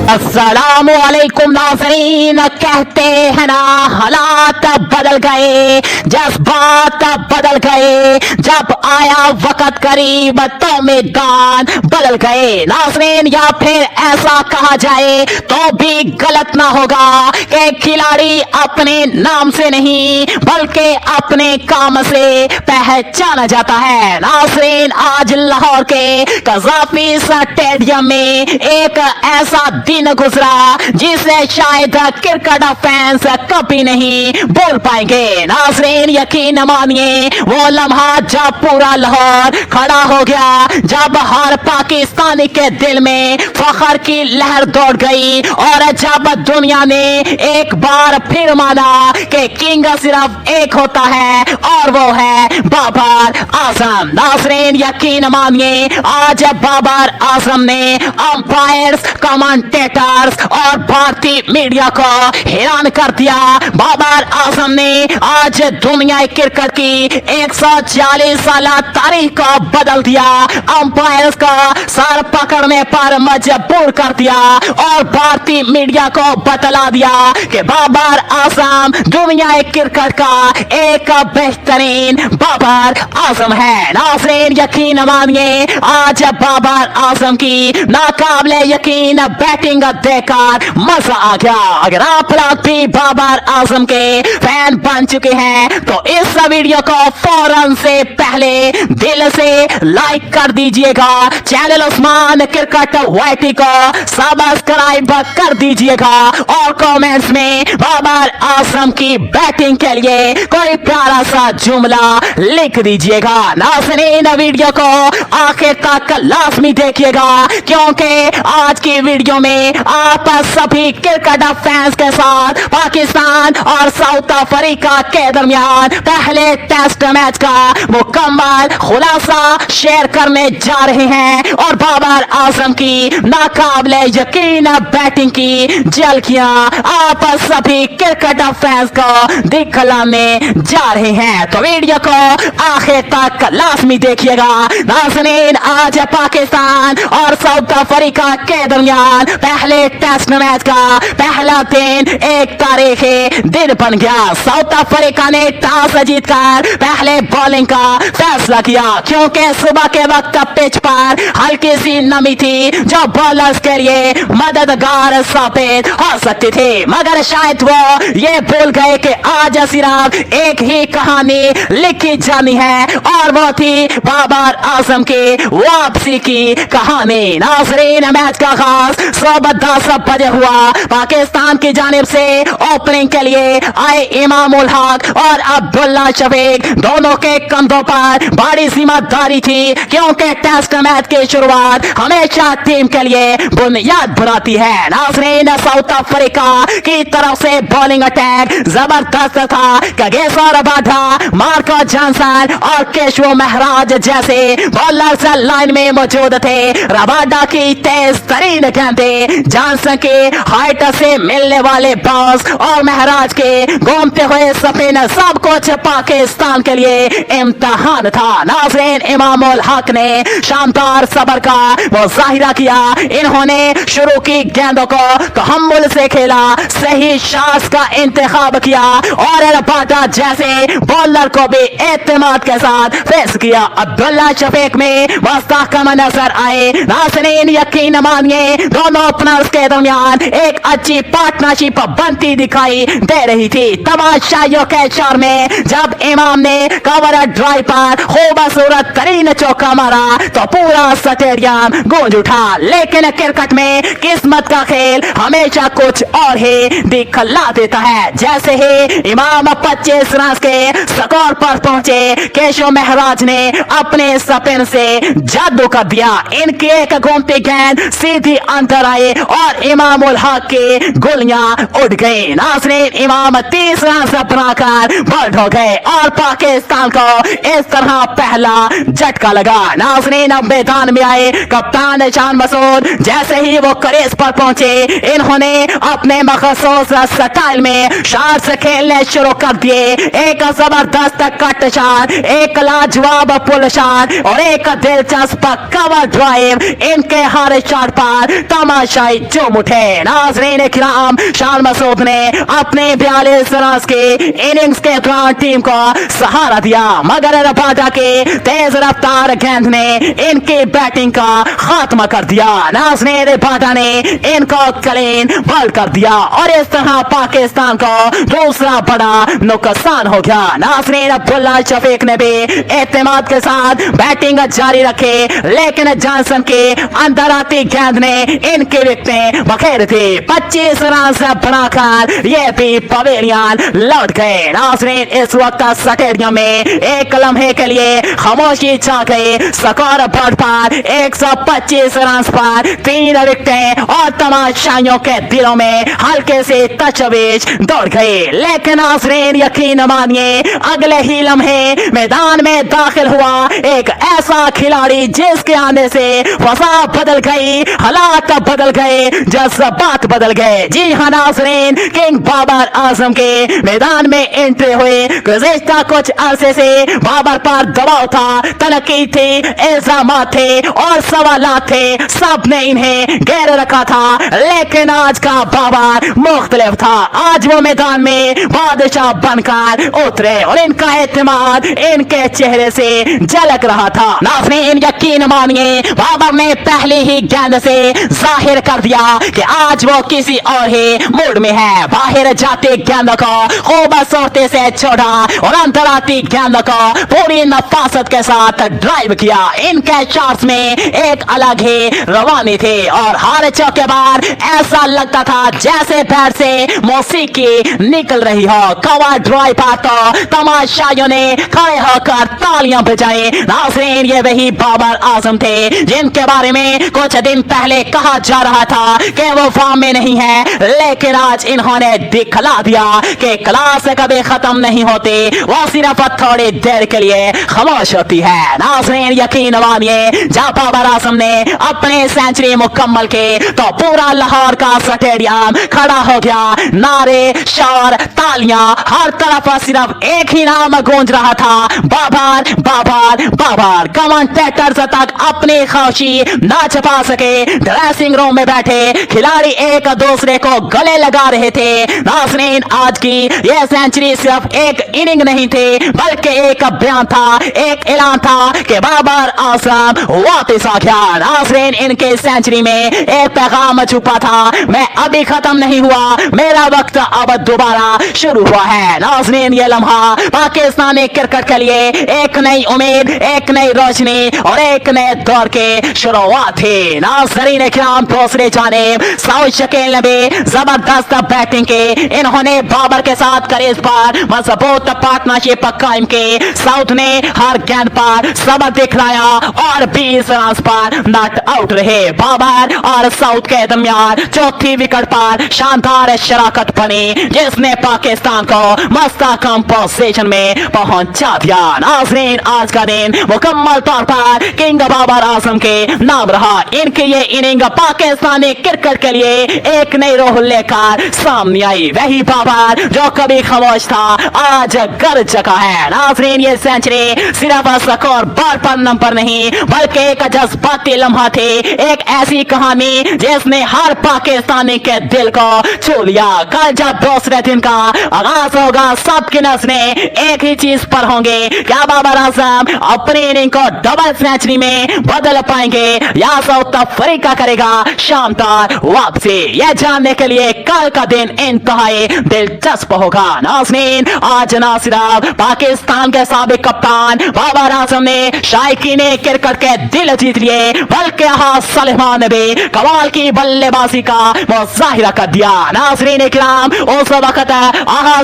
अस्सलामुअलैकुम नाज़रीन, कहते हैं ना हालात बदल गए, जज्बात बदल गए, जब आया वक्त करीब तो मैदान बदल गए। नाज़रीन, या फिर ऐसा कहा जाए तो भी गलत ना होगा कि खिलाड़ी अपने नाम से नहीं बल्कि अपने काम से पहचाना जाता है। नाज़रीन, आज लाहौर के कज़ाफी स्टेडियम में एक ऐसा दिन गुजरा जिसे शायद क्रिकेट फैंस कभी नहीं भूल पाएंगे। नाज़रीन, यकीन मानिए वो लम्हा जब पूरा लाहौर खड़ा हो गया, जब हर पाकिस्तानी के दिल में फख्र की लहर दौड़ गई और जब दुनिया ने एक बार फिर माना कि किंग सिर्फ एक होता है और वो है बाबर आजम। नाज़रीन, यकीन मानिए आज बाबर आजम ने अंपायर्स, कमेंटेटर्स और भारतीय मीडिया को हैरान कर दिया। बाबर आजम ने आज दुनिया क्रिकेट की 140 साल तारीख को बदल दिया, अंपायर्स का सर पकड़ने पर मजबूर कर दिया और भारतीय मीडिया को बतला दिया कि बाबर आजम दुनिया क्रिकेट का एक बेहतरीन बाबर आजम है। नाज़रीन, यकीन मानिए आज बाबर आजम की नाकाबिले यकीन बैटिंग देखकर मजा आ गया। अगर आप लोग भी बाबर आजम के फैन बन चुके हैं तो इस वीडियो को फौरन से पहले दिल से लाइक कर दीजिएगा, चैनल उस्मान क्रिकेट वाईटी को सब्सक्राइब कर दीजिएगा और कमेंट्स में बाबर आजम की बैटिंग के लिए कोई प्यारा सा जुमला लिख दीजिएगा। नाज़रीन, वीडियो को आखिर तक लाजमी देखिएगा क्योंकि आज की वीडियो में आप सभी क्रिकेट फैंस के साथ पाकिस्तान और साउथ अफ्रीका के दरमियान पहले टेस्ट मैच का मुकम्मल खुलासा शेयर करने जा रहे हैं और बाबर आजम की नाकाबिले यकीन बैटिंग की झलकियां आप सभी क्रिकेट फैंस को दिखलाने जा रहे हैं। तो वीडियो को आखिर तक लाजमी देखिएगा। नाज़रीन, आज पाकिस्तान और साउथ अफ्रीका के दरमियान पहले टेस्ट मैच का पहला दिन एक तारीखी दिन बन गया। साउथ अफ्रीका ने टॉस जीतकर पहले बॉलिंग का फैसला किया क्योंकि सुबह के वक्त पिच पर हल्की सी नमी थी जो बॉलर्स के लिए मददगार साबित हो सकती थी, मगर शायद वो ये भूल गए कि आज सिर्फ एक ही कहानी लिखी जानी है और वो थी बाबर आजम की वापसी की कहानी। नाज़रीन, मैच का आगाज सुबह 10 बजे हुआ। पाकिस्तान की जानिब से ओपनिंग के लिए आए इमाम उल हक और अब्दुल्ला शफीक, दोनों के कंधों पर बड़ी जिम्मेदारी थी क्योंकि टेस्ट मैच की शुरुआत हमेशा टीम के लिए बुनियाद बनाती है। नाज़रीन, साउथ अफ्रीका की तरफ से बॉलिंग अटैक जबरदस्त था। कगेसर बाधा, मार्को जॉनसन और केशव महराज जैसे बॉलर्स लाइन में मौजूद थे। रबाडा की तेज तरीन गेंदें, जॉनसन के हाइट से मिलने वाले बाउंस और महराज के घूमते हुए स्पिन, सब कुछ पाकिस्तान के लिए इम्तिहान था। नाज़रीन, इमाम उल हक ने शानदार सबर का मुजाहिरा किया। इन्होंने शुरू की गेंदों को तहम्मुल से खेला, सही शॉट्स का इंतखाब किया और रबाडा जैसे बॉलर को भी एतमाद के साथ फेस किया। अब्दुल्ला शफीक में मुस्तहकम नजर आए। नाज़रीन, यकीन मानिए दोनों ओपनर्स के दरमियान एक अच्छी पार्टनरशिप बनती दिखाई दे रही थी। तमाशाइयों के शोर में जब इमाम ने कवर ड्राइव पर खूबसूरत तरीन चौका मारा तो पूरा स्टेडियम गूंज उठा। लेकिन क्रिकेट में किस्मत का खेल हमेशा कुछ और ही दिखला देता है। जैसे ही इमाम 25 रन के स्कोर पर पहुंचे, केशव महराज ने अपने स्पिन से जादू कर दिया। इनकी एक घूमती गेंद सीधी अंदर आई और इमाम उल हक की गोलियां उड़ गई। नाज़रीन, इमाम 30 रन से बनाकर बोल्ड हो गए और पाकिस्तान को इस तरह पहला झटका लगा। नाज़रीन, अब मैदान में आए कप्तान कप्तान शान मसूद जैसे ही वो क्रीज पर पहुंचे, इन्होंने अपने मखसूस स्टाइल में शॉट्स खेलने शुरू कर दिए। एक जबरदस्त कट शॉट, एक लाजवाब पुल शॉट और एक दिलचस्प कवर ड्राइव, इनके हर शॉट पर तमाशाई झूम उठे। नाज़रीन किराम, शान मसूद ने अपने 42 रन की इनिंग्स के दौरान टीम को सहारा दिया, मगर रबाडा के तेज रफ्तार गेंद ने इनकी बैटिंग का खात्मा कर दिया। नाज़रीन रबाडा ने इनको क्लीन बॉल कर दिया और इस तरह पाकिस्तान को दूसरा बड़ा नुकसान हो गया। नाज़रीन अब्दुल्ला शफीक ने भी एतमाद के साथ बैटिंग जारी रखे, लेकिन जॉनसन के अंदर आती गेंद ने इनकी विकेटें बखेर दी। 25 रन से बनाकर ये भी पवेलियन लौट गए। नाज़रीन इस वक्त स्टेडियम में एक लम्हे के लिए खामोशी छा गई। स्कोर बोर्ड पर 125 रन पर 3 विकेटें और तमाशाइयों के दिलों में हल्के से तशवीश दौड़ गई। लेकिन नाज़रीन यकीन मानिए, अगले ही लम्हे मैदान में दाखिल हुआ एक ऐसा खिलाड़ी जिसके आने से फसा बदल गई, हालात बदल गए, जज्बात बदल गए। जी हाँ नाज़रीन, किंग बाबर आजम के मैदान में एंट्री हुए। गुज़िश्ता कुछ अरसे से बाबर पर दबाव था, तनकीद थी, इल्जामात थे और सवालात थे, सब ने इन्हें घेर रखा था। लेकिन आज का बाबर मुख्तलिफ था। आज वो मैदान में बादशाह बनकर उतरे और इनका एतमाद इनके चेहरे से झलक रहा था। नाज़रीन यकीन मानिए, बाबर ने पहले ही गेंद से जाहिर कर दिया कि आज वो किसी और ही मूड में है। बाहर जाते गेंद को खूबसूरती से छोड़ा और अंदर आती गेंद को पूरी नफासत के साथ ड्राइव किया। इनके शॉट्स में एक अलग ही रवानी थी और हर चौके बार ऐसा लगता था जैसे पैर से मौसीकी निकल रही हो। कवर ड्राइव पर तो तमाशाइयों ने खड़े होकर तालियां बजाई। नाज़रीन ये वही बाबर आजम थे जिनके बारे में कुछ दिन पहले कहा जा रहा था कि वो फॉर्म में नहीं है, लेकिन आज इन्होंने दिखला दिया कि क्लास कभी खत्म नहीं होती, वो सिर्फ थोड़ी देर के लिए खामोश होती है। नाज़रीन यकीन मानिए, जब बाबर आजम ने अपने सेंचुरी मुकम्मल की तो पूरा लाहौर का स्टेडियम खड़ा हो गया। नारे, शोर, तालियां, हर तरफ सिर्फ एक ही नाम गूंज रहा था, बाबर बाबर बाबर। कमेंटेटर्स तक अपनी खामोशी ना छुपा सके। ड्रेसिंग रूम में बैठे खिलाड़ी एक दूसरे को गले लगा रहे थे। नाज़रीन आज की यह सेंचुरी सिर्फ एक इनिंग नहीं थी, बल्कि एक बयान था, एक ऐलान था कि बाबर आजम वापस आ गया। नाज़रीन इनके सेंचुरी में एक पैगाम छुपा था, मैं अभी खत्म नहीं हुआ, मेरा वक्त अब दोबारा शुरू हुआ है। नाज़रीन ये लम्हा पाकिस्तानी क्रिकेट के लिए एक नई उम्मीद, एक नई रोशनी और एक नए दौर के शुरुआत थी। नाज़रीन किराम, दूसरे जानिब सऊद शकील ने भी जबरदस्त बैटिंग की। इन्होंने बाबर के साथ क्रीज पर मजबूत पार्टनरशिप कायम की। सऊद ने हर गेंद पर सबक दिखलाया और 20 रन पर नॉट आउट रहे। बाबर और सऊद के दरमियान चौथी विकेट पर शानदार शराकत बनी, जिसने पाकिस्तान को मुस्तहकम पोजीशन में पहुंचा दिया। नाज़रीन आज का दिन मुकम्मल तौर पर किंग बाबर आजम के नाम रहा। इनकी ये इनिंग पाकिस्तानी क्रिकेट के लिए एक नई रूह लेकर सामने आई। वही बाबर जो कभी खामोश था आज गरज चुका है। नाज़रीन ये सेंचुरी सिर्फ स्कोर बोर्ड पर नंबर नहीं, बल्कि एक जज्बाती लम्हा थी, एक ऐसी कहानी जिसने हर पाकिस्तानी के दिल को छू लिया। कल जब दूसरे दिन का आगाज होगा, सबकी नजरें एक ही चीज पर होंगे, क्या बाबर आजम अपनी इनिंग को डबल सेंचुरी में बदल पाएंगे या साउथ अफ्रीका करेगा शानदार वापसी। यह जानने के लिए कल का दिन इंतहाई दिलचस्प होगा। नाज़रीन आज ना सिर्फ पाकिस्तान के साबिक कप्तान बाबर आजम ने शायकीन क्रिकेट के दिल जीत लिए, बल्कि सलेमान ने भी कमाल की बल्लेबाजी का मुजाहिरा कर दिया। नाज़रीन इकराम, उस वक्त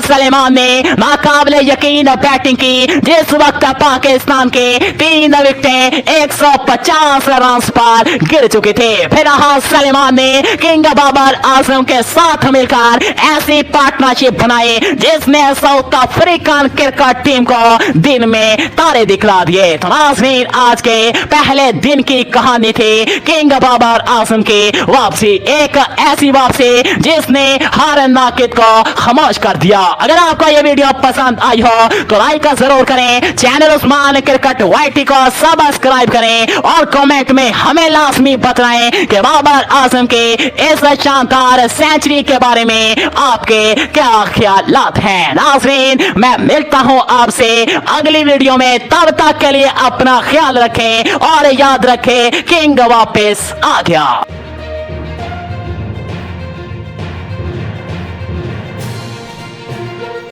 सलेमान ने नाकाबिले यकीन बैटिंग की जिस वक्त पाकिस्तान के 3 विकेटें 150 रन पर गिर चुके थे। फिर सलेमान ने किंग बाबर आजम के साथ मिलकर ऐसी पार्टनरशिप बनाई जिसने साउथ अफ्रीकन क्रिकेट टीम को दिन में तारे दिखला दिए। तो नाज़रीन आज के पहले दिन की कहानी माननी थी किंग बाबर आजम की वापसी, एक ऐसी वापसी जिसने हर नाकिद को खामोश कर दिया। अगर आपको ये वीडियो पसंद आई हो तो लाइक जरूर करें, चैनल उस्मान क्रिकेट वाईटी को सब्सक्राइब करें और कमेंट में हमें लाजमी बताएं कि बाबर आजम की इस शानदार सेंचुरी के बारे में आपके क्या ख्यालात हैं। नाज़रीन, मैं मिलता हूं आपसे अगली वीडियो में, तब तक के लिए अपना ख्याल रखें और याद रखें किंग वापस आ गया।